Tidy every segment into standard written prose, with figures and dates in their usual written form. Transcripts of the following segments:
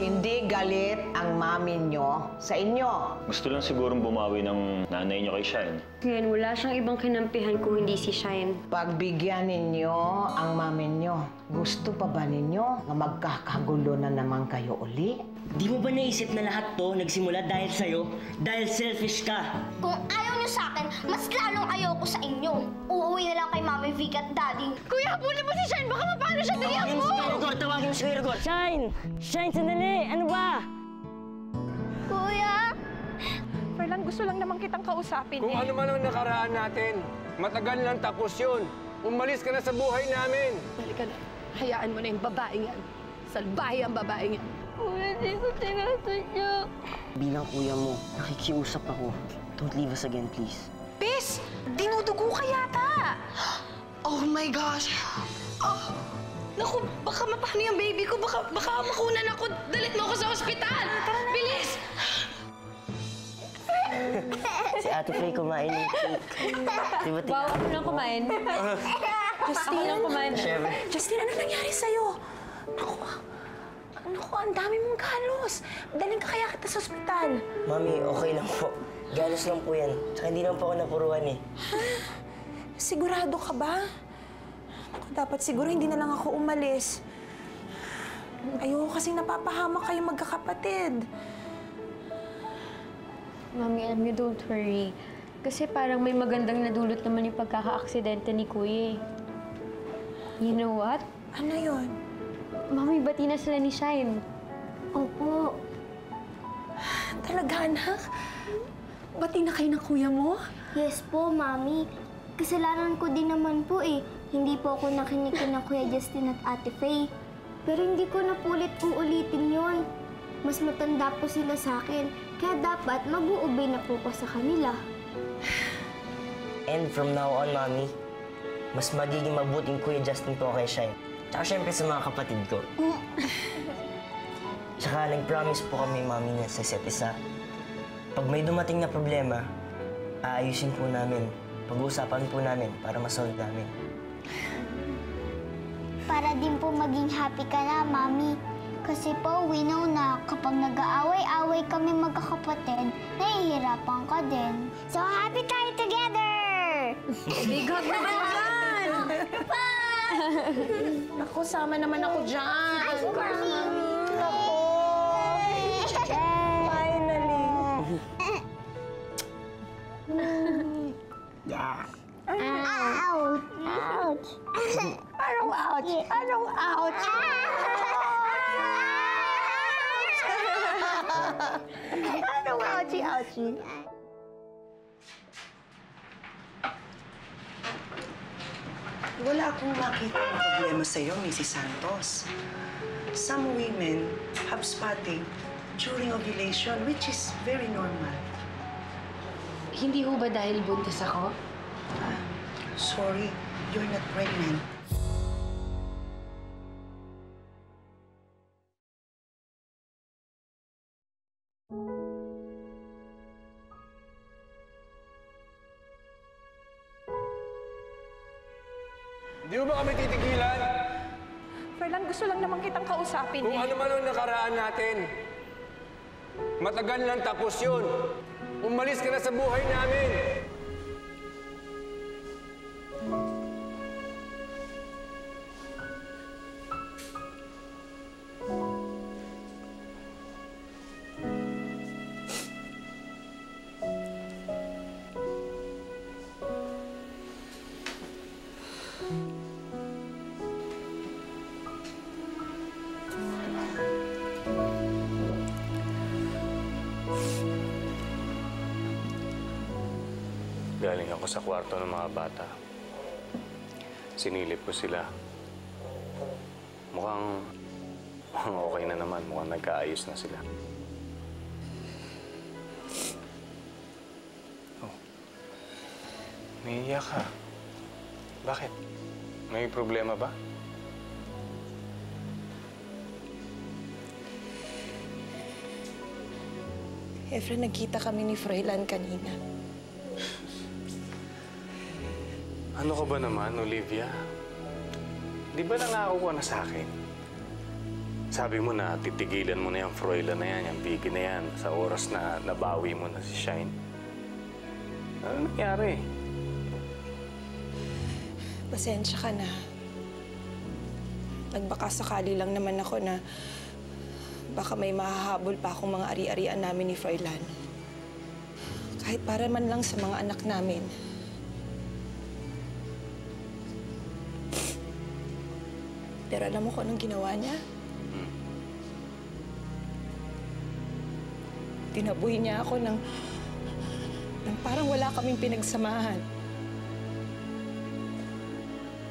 Hindi galit ang mami nyo sa inyo. Gusto lang sigurong bumawi ng nanay niyo kay Shine. Yan, wala siyang ibang kinampihan kung hindi si Shine. Pagbigyan ninyo ang mami nyo, gusto pa ba ninyo na magkakagulo na naman kayo uli? Di mo ba naisip na lahat to nagsimula dahil sa'yo? Dahil selfish ka? Kung ayaw niyo sa akin, mas lalong ayoko sa inyo. Uuwi na lang kay Mami Vic at Daddy. Kuya, habulin mo si Shine! Baka mapano siya! Dalihan mo! Tawagin mo si Kuya Rigor! Shine! Shine, sandali! Ano ba? Kuya! Ferlan, gusto lang naman kitang kausapin. Kung ano man ang nakaraan natin, matagal lang tapos yun. Umalis ka na sa buhay namin. Halika na. Hayaan mo na yung babaeng yan. Salbahe ang babaeng yan. Kuya, di ko tinasadya. Bilang kuya mo, nakikiusap ako. Don't leave us again, please. Bes! Dinudugo ka yata! Oh my gosh! Oh! Naku, baka mapano yung baby ko. Baka makunan ako. Dalit mo ako sa ospital! Bilis! Si Ate Faye kumain ng cake. Di ba, Bawal mo lang kumain. Ako lang kumain. Justin, ano nangyari sa'yo? Naku, ang dami mong galos. Daling ka kaya kita sa ospital. Mami, okay lang po. Galos lang po yan. Tsaka hindi lang po ako napuruan eh. Sigurado ka ba? Naku, dapat siguro hindi na lang ako umalis. Ayoko kasing napapahamak kayong magkakapatid. Mami, alam niyo, don't worry. Kasi parang may magandang nadulot naman yung pagkaka-aksidente ni Kuya. You know what? Ano yun? Mami, bati na sila ni Shine. Opo. Talaga, anak? Bati na kayo ng kuya mo? Yes po, Mami. Kasalanan ko din naman po eh. Hindi po ako nakinig kina Kuya Justin at Ate Faye. Pero hindi ko na po uulitin yon. Mas matanda po sila sa akin. Kaya dapat mag-uubay na po ko sa kanila. And from now on, Mami, mas magiging mabuting Kuya Justin po kay Shine. Tsaka syempre sa mga kapatid ko. Tsaka nag-promise po kami, Mami, na sa isa't isa. Pag may dumating na problema, aayusin po namin. Pag-uusapan po namin para masolve namin. Para din po maging happy ka na, Mami. Kasi po, we know na kapag nag-aaway-away kami magkakapatid, nahihirapan ka din. So, happy tayo together! Big hug naman dyan! Naku, sama naman ako dyan. Ay, Mami! Naku! Finally! Yeah. Ouch! Ouch! Anong ouch? Anong ouch? Anong ouchie-ouchie? Wala akong makita ng problema sa'yo, Mrs. Santos. Some women have spotting during ovulation, which is very normal. Hindi ho ba dahil buntis ako? Sorry, you're not pregnant. Di mo ba kami titigilan? Ferlan, gusto lang naman kitang kausapin. Kung ano man ang nakaraan natin, matagal lang tapos yun. Umalis ka na sa buhay namin. Galing ako sa kwarto ng mga bata. Sinilip ko sila. Mukhang okay na naman. Mukhang nagkaayos na sila. Oh. Naiiyak ka. Bakit? May problema ba? Efren, nagkita kami ni Froilan kanina. Ano ka ba naman, Olivia? Di ba nangako ka na sa akin? Sabi mo na titigilan mo na yung Froilan na yan, yung Vicky na yan, sa oras na nabawi mo na si Shine. Ano nangyari? Pasensya ka na. Nagbaka sakali lang naman ako na baka may mahahabol pa akong mga ari-arian namin ni Froilan. Kahit para man lang sa mga anak namin. Pero alam mo kung anong ginawa niya? Tinaboy niya ako ng parang wala kaming pinagsamahan.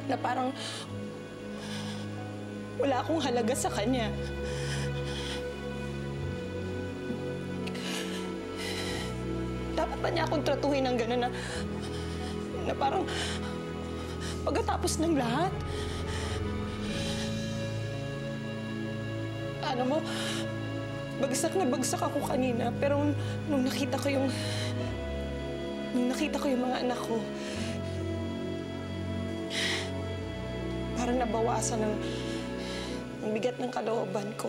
Na parang wala akong halaga sa kanya. Dapat ba niya akong tratuhin ng gano'n na parang pagkatapos ng lahat? Alam mo, bagsak na bagsak ako kanina, pero nung nakita ko yung mga anak ko, parang nabawasan ng bigat ng kalooban ko.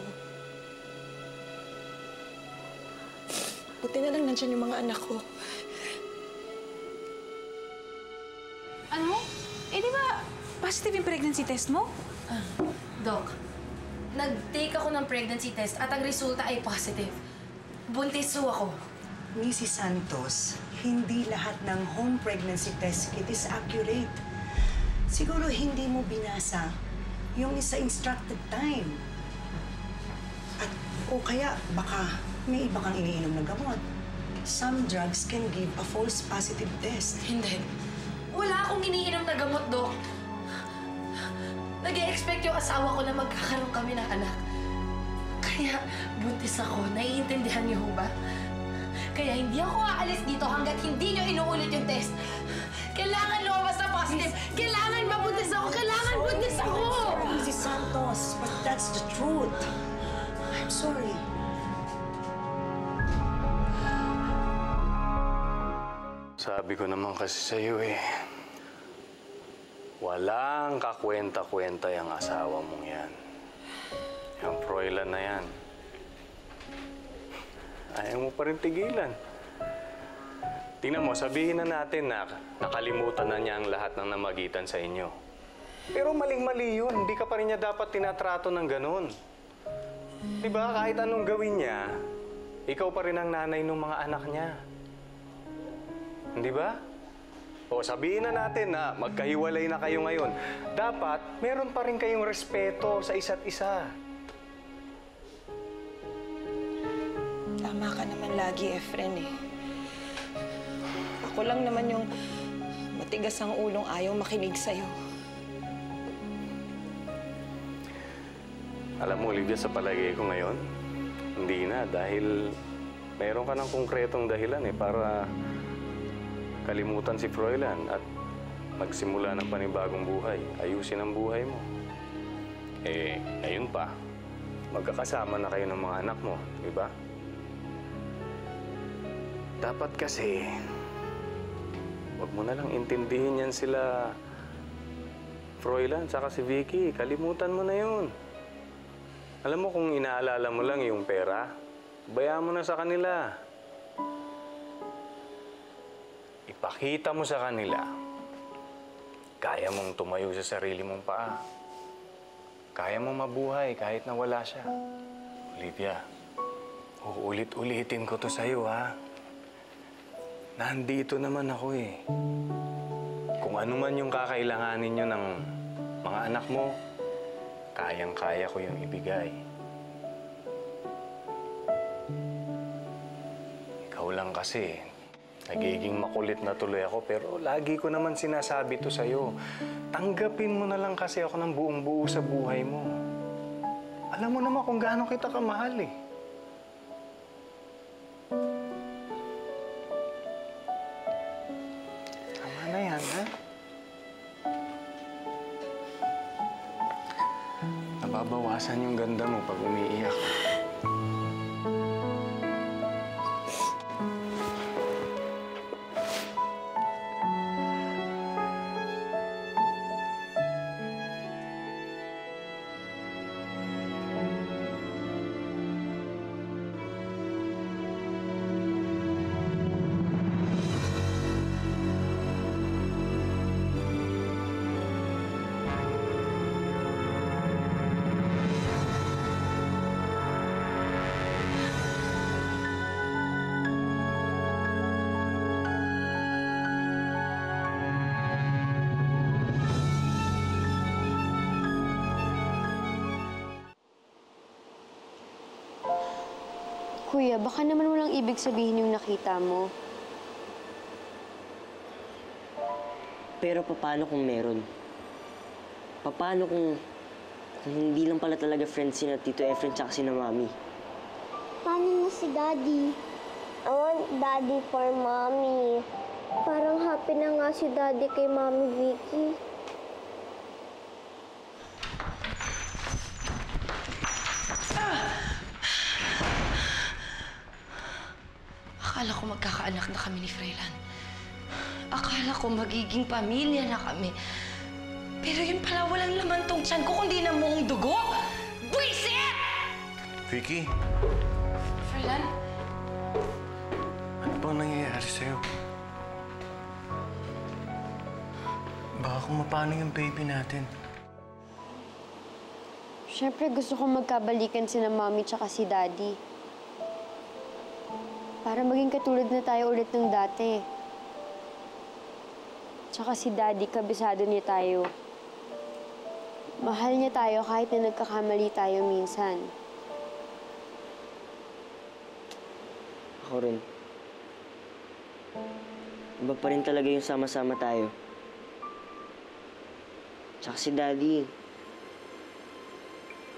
Buti na lang nandiyan yung mga anak ko. Ano? Eh, di ba positive yung pregnancy test mo? Doc, nag-take ako ng pregnancy test at ang resulta ay positive. Buntis ho ako. Mrs. Santos, hindi lahat ng home pregnancy test kit is accurate. Siguro hindi mo binasa yung sa instructed time. At o kaya baka may iba kang iniinom na gamot. Some drugs can give a false positive test. Hindi. Wala akong iniinom na gamot, Doc. Nag-i-expect yung asawa ko na magkakaroon kami ng anak. Kaya buntis ako. Naiintindihan niyo ho ba? Kaya hindi ako aalis dito hanggat hindi niyo inuulit yung test. Kailangan lumabas na positive. Kailangan mabuntis ako. Kailangan buntis ako! Sorry, Mrs. Santos, but that's the truth. I'm sorry. Sabi ko naman kasi sa'yo walang kakwenta-kwenta yung asawa mong yan. Yung Froilan na yan. Ayaw mo pa rin tigilan. Tingnan mo, sabihin na natin na nakalimutan na niya ang lahat ng namagitan sa inyo. Pero maling-mali yun. Hindi ka pa rin niya dapat tinatrato ng ganun. Diba, kahit anong gawin niya, ikaw pa rin ang nanay ng mga anak niya. Di ba? O sabihin na natin na magkahiwalay na kayo ngayon. Dapat, meron pa rin kayong respeto sa isa't isa. Tama ka naman lagi, Efren eh. Ako lang naman yung matigas ang ulong ayaw makinig sa'yo. Alam mo, Olivia, sa palagay ko ngayon, hindi na dahil meron ka ng konkretong dahilan para kalimutan si Froilan at magsimula ng panibagong buhay. Ayusin ang buhay mo. Ngayon pa, magkakasama na kayo ng mga anak mo, di ba? Dapat kasi, wag mo na lang intindihin yan sila Froilan, saka si Vicky. Kalimutan mo na yun. Alam mo, kung inaalala mo lang yung pera, bayaan mo na sa kanila. Ipakita mo sa kanila, kaya mong tumayo sa sarili mong paa. Kaya mong mabuhay kahit na wala siya. Olivia, uulit-ulitin ko to sa'yo, ha? Nandito naman ako Kung ano man yung kakailanganin nyo ng mga anak mo, kayang-kaya ko yung ibigay. Ikaw lang kasi, nagiging makulit na tuloy ako, pero lagi ko naman sinasabi to sa'yo. Tanggapin mo na lang kasi ako ng buong-buo sa buhay mo. Alam mo naman kung gaano kita kamahal Tama na yan, ha? Nababawasan yung ganda mo pag umiiyak. Kuya, baka naman walang ibig sabihin yung nakita mo. Pero paano kung meron? Paano kung hindi lang pala talaga friends sina Tito Efren tsaka sina Mami? Paano na si Daddy? I want Daddy for Mommy. Parang happy na nga si Daddy kay Mommy Vicky. Akala ko magkakaanak na kami ni Froilan. Akala ko magiging pamilya na kami. Pero yun pala, walang laman tong tiyan ko kundi na muong dugo. Buisit! Vicky, Froilan? ano bang nangyayari sa'yo? Baka kung mapano yung baby natin. Siyempre, gusto kong magkabalikan sina Mommy tsaka si Daddy. Para maging katulad na tayo ulit ng dati. Tsaka si Daddy, kabisado niya tayo. Mahal niya tayo kahit na nagkakamali tayo minsan. Ako rin. Iba pa rin talaga yung sama-sama tayo. Tsaka si Daddy.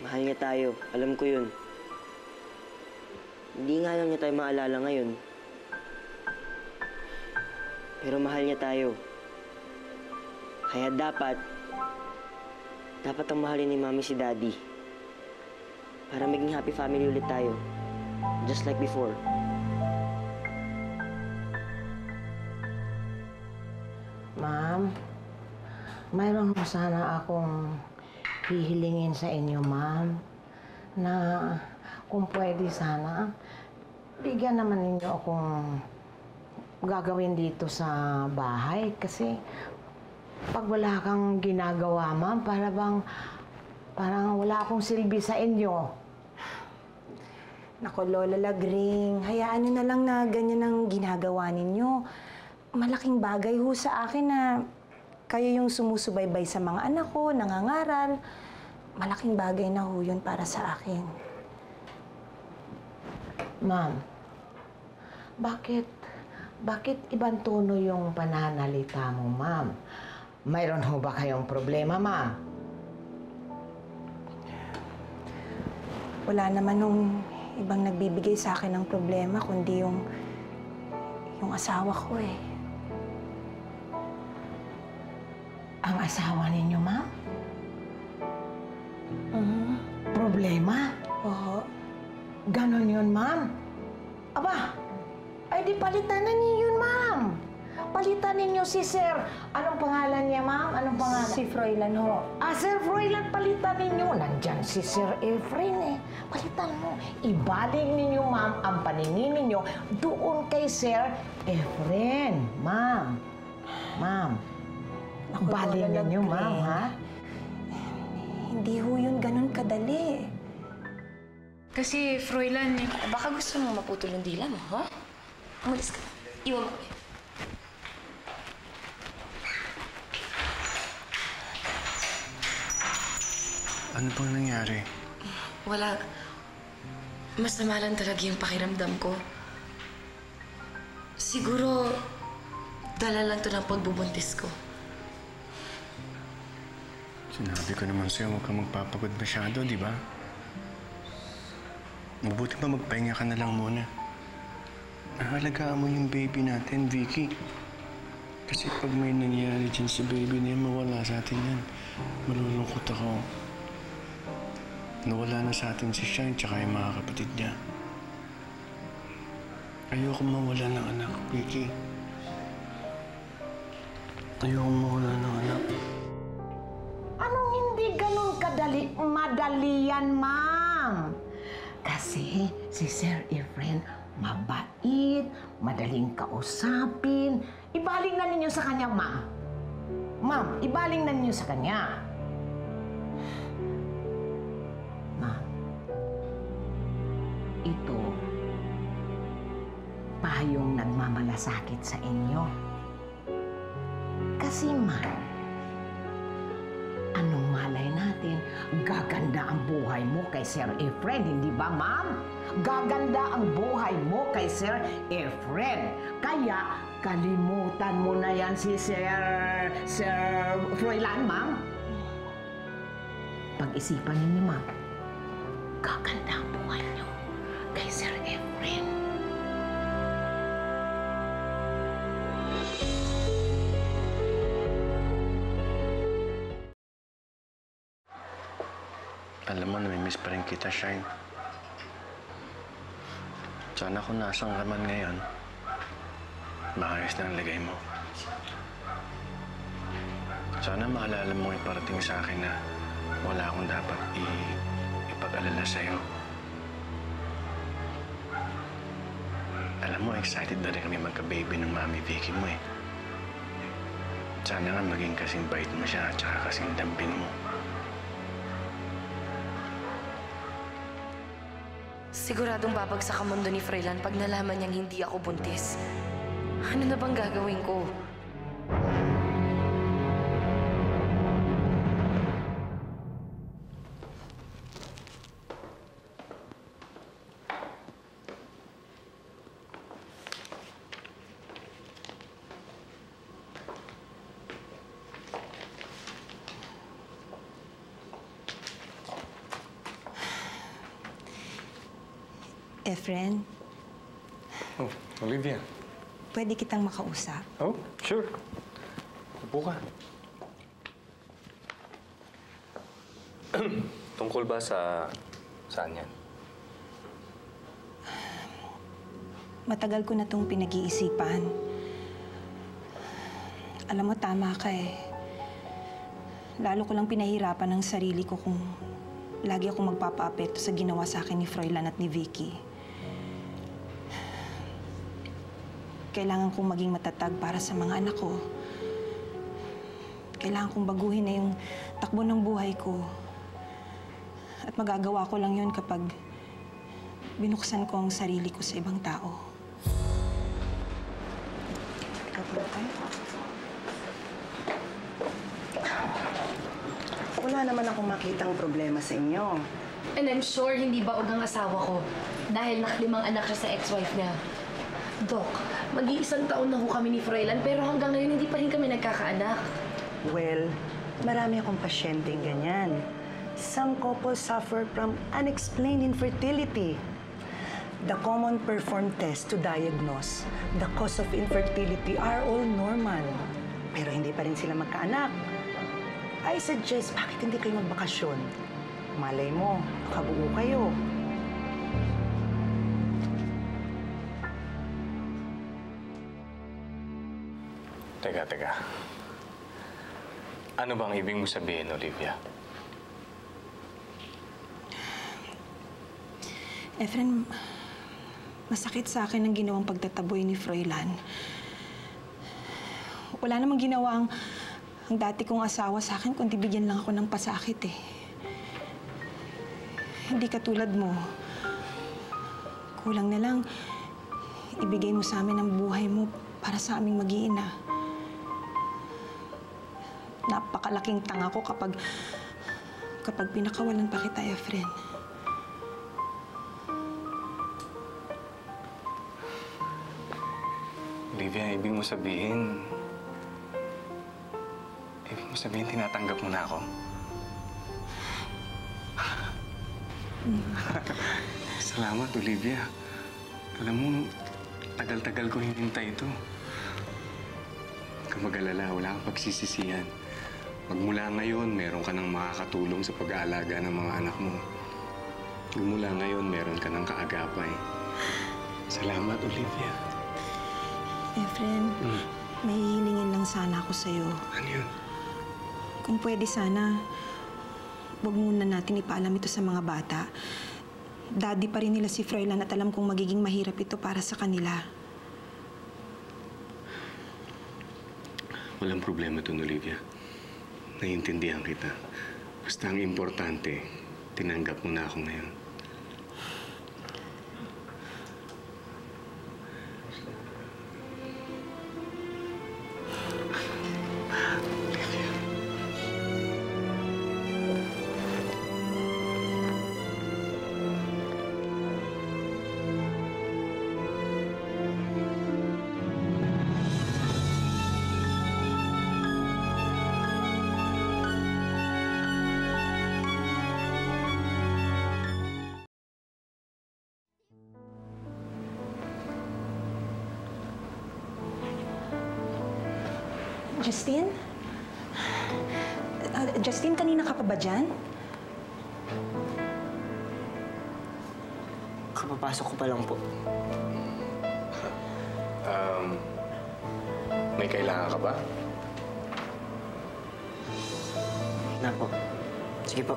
Mahal niya tayo. Alam ko yun. Hindi nga lang niya tayo maalala ngayon. Pero mahal niya tayo. Kaya dapat ang mahalin ni Mami si Daddy. Para maging happy family ulit tayo. Just like before. Ma'am, mayroon po sana akong hihilingin sa inyo, ma'am, na kung pwede sana, bigyan naman ninyo akong gagawin dito sa bahay. Kasi pag wala kang ginagawa, ma'am, parang wala akong silbi sa inyo. Nako, Lola Lagring, hayaan nyo na lang na ganyan ang ginagawa ninyo. Malaking bagay ho sa akin na kayo yung sumusubaybay sa mga anak ko, nangangaral. Malaking bagay na ho yun para sa akin. Ma'am, bakit ibang tono yung pananalita mo, ma'am? Mayroon ho ba kayong problema, ma'am? Wala naman nung ibang nagbibigay sa akin ng problema, kundi yung asawa ko eh. Ang asawa ninyo, ma'am? Problema? Oo. Ganon yun, ma'am? Aba, ay di palitan na niyo yun, ma'am. Palitan ninyo si Sir. Anong pangalan niya, ma'am? Anong pangalan? Si Froilan ho. Sir Froilan, palitan ninyo. Nandyan si Sir Efren eh. Palitan mo. Ibaling ninyo, ma'am, ang paningin ninyo doon kay Sir Efren, ma'am. Ma'am, baling ninyo, ma'am, ha? Hindi ho yun ganun kadali. Kasi, Froilan, baka gusto mo maputol yung dila mo, ha? Umalis ka. Iwan mo kami. Ano bang nangyari? Wala. Masama lang talaga yung pakiramdam ko. Siguro, dala lang to ng pagbubuntis ko. Sinabi ko naman sa'yo, huwag kang magpapagod masyado, di ba? Mabuti pa magpahinga ka na lang muna. Nahalagaan mo yung baby natin, Vicky. Kasi pag may nangyari dyan sa baby niya, mawala sa atin yan. Malulungkot ako. Nawala na sa atin si Shine tsaka yung mga kapatid niya. Ayoko mawala ng anak, Vicky. Ayoko mawala ng anak. Anong hindi ganun madali yan, ma'am? Kasi si Sir Efren mabait, madaling kausapin. Ibaling na ninyo sa kanya, ma'am. Ma'am, ibaling na ninyo sa kanya. Ma'am, ito, payong nagmamalasakit sa inyo. Kasi, ma'am, anong malay natin, gaganda ang buhay mo kay Sir Efren, hindi ba, ma'am? Gaganda ang buhay mo kay Sir Efren. Kaya, kalimutan mo na yan si Sir Froilan, ma'am. Pag-isipan niyo ni ma'am, gaganda ang buhay niyo kay Sir Efren. Alam mo, namimiss pa rin kita, Shine. Sana kung nasang ka man ngayon, maayos na ang lagay mo. Sana maalala mo iparating sa akin na wala akong dapat ipag-alala sa'yo. Alam mo, excited na rin kami magka-baby ng Mami Vicky mo eh. Sana nga maging kasing bait mo siya at saka kasing damping mo. Siguradong babagsak ang mundo ni Froilan pag nalaman niyang hindi ako buntis. Ano na bang gagawin ko? Efren, Oh, Olivia. pwede kitang makausap? Oh, sure. Upo ka. Tungkol ba saan yan? Matagal ko na itong pinag-iisipan. Alam mo, tama ka eh. Lalo ko lang pinahirapan ang sarili ko kung lagi akong magpapa-apekto sa ginawa sa akin ni Froilan at ni Vicky. Kailangan kong maging matatag para sa mga anak ko. Kailangan kong baguhin na yung takbo ng buhay ko. At magagawa ko lang yun kapag binuksan ko ang sarili ko sa ibang tao. Wala naman akong makitang problema sa inyo. And I'm sure hindi baog ang asawa ko dahil nakalimang anak siya sa ex-wife niya. Dok, mag-iisang taon na ho kami ni Froilan pero hanggang ngayon hindi pa rin kami nagkakaanak. Well, marami akong pasyenteng ganyan. Some couples suffer from unexplained infertility. The common performed test to diagnose the cause of infertility are all normal. Pero hindi pa rin sila magkaanak. I suggest, bakit hindi kayo magbakasyon? Malay mo, makabuo kayo. Teka. Ano bang ibig mo sabihin, Olivia? Efren, masakit sa akin ang ginawang pagtataboy ni Froilan. Wala namang ginawa ang dati kong asawa sa akin, kundi bigyan lang ako ng pasakit eh. Hindi katulad mo. Kulang na lang, ibigay mo sa amin ang buhay mo para sa aming mag-iina. Napakalaking tanga ko kapag pinakawalan pa kita, Efren. Olivia, ibig mo sabihin tinatanggap mo na ako? Salamat, Olivia. Alam mo, tagal-tagal ko hinintay ito. Huwag kang mag-alala, wala kang pagsisisihan. Magmula ngayon, meron ka ng makakatulong sa pag-aalaga ng mga anak mo. Magmula ngayon, meron ka ng kaagapay. Salamat, Olivia. Efren, may hihilingin lang sana ako sa'yo. Ano yun? Kung pwede sana, huwag muna natin ipaalam ito sa mga bata. Daddy pa rin nila si Froilan at alam kong magiging mahirap ito para sa kanila. Walang problema doon, Olivia. Naiintindihan kita. Basta ang importante, tinanggap mo na ako ngayon. Justine? Justine, kanina ka pa ba dyan? Kapapasok ko pa lang po. May kailangan ka ba? Na po. Sige po.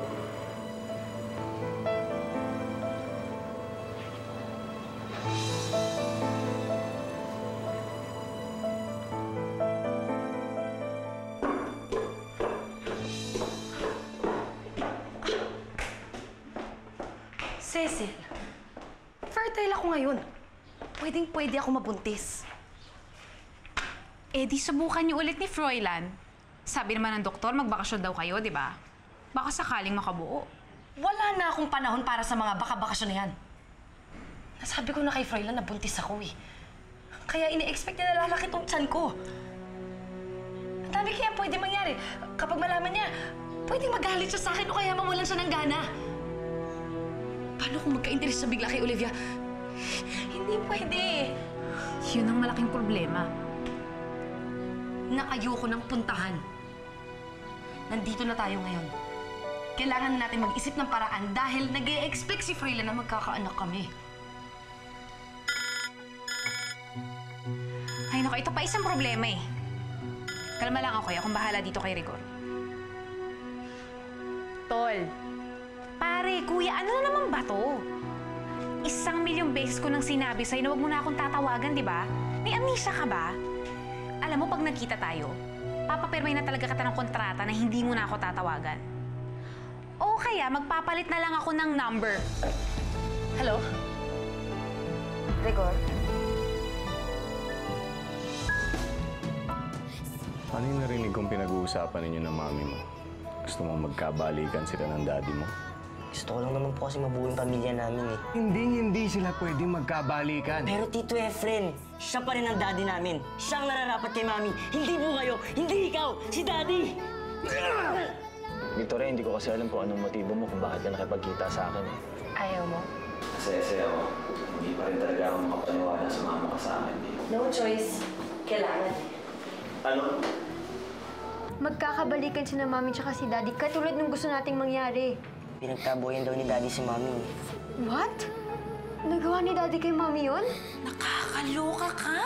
Cecil, fertile ako ngayon. Pwedeng-pwede ako mabuntis. Eh di subukan niyo ulit ni Froilan. Sabi naman ng doktor, magbakasyon daw kayo, di ba? Baka sakaling makabuo. Wala na akong panahon para sa mga baka-bakasyon na yan. Nasabi ko na kay Froilan na buntis ako eh. Kaya ini-expect niya na lalaki tong tiyan ko. Ang dami kaya pwede mangyari. Kapag malaman niya, pwedeng magalit siya sa akin o kaya mawalan siya ng gana. Paano kung magka-interest siya bigla kay Olivia? Hindi pwede. Yun ang malaking problema. Na ayoko nang puntahan. Nandito na tayo ngayon. Kailangan na natin mag-isip ng paraan dahil nag-e-expect si Froilan na magkakaanak kami. Ay naku, ito pa isang problema eh. Kalma lang ako, akong bahala dito kay Rigor. Tol, pare, kuya, ano na naman ba to? 1,000,000 beses ko nang sinabi sa'yo na huwag mo na akong tatawagan, di ba? May amnesia ka ba? Alam mo, pag nagkita tayo, papapirmay na talaga kita ng kontrata na hindi mo na ako tatawagan. O kaya, magpapalit na lang ako ng number. Hello? Rigor? Ano yung narinig kong pinag-uusapan ninyo ng mami mo? Gusto mo magkabalikan sila ng daddy mo? Gusto ko lang naman po kasi mabuo yung pamilya namin eh. Hindi sila pwedeng magkabalikan. Pero Tito Efren, siya pa rin ang daddy namin. Siya ang nararapat kay mami. Hindi po kayo, hindi ikaw, si daddy! Victoria, hindi ko kasi alam kung anong motibo mo kung bakit ka nakipagkita sa akin eh. Ayaw mo? Kasi ako, hindi pa rin talaga ako makapaniwala sa mama ka sa akin eh. No choice. Kailangan. Ano? Magkakabalikan si na mami tsaka si daddy katulad ng gusto nating mangyari. Pinagtaboyan daw ni daddy si mami. What? Nagawa ni daddy kay mami yun? Nakakaloka ka!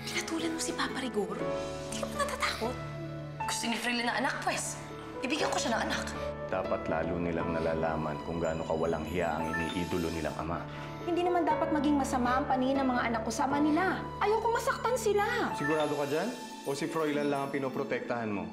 Pinatulan mo si Papa Rigor? Hindi ka ba natatakot? Gusto ni Froilan ng anak, pues. Ibigyan ko siya ng anak. Dapat lalo nilang nalalaman kung gaano kawalang hiya ang iniidolo nilang ama. Hindi naman dapat maging masama ang paningin ng mga anak ko sa ama nila. Ayoko masaktan sila. Sigurado ka dyan? O si Froilan lang ang pinoprotektahan mo?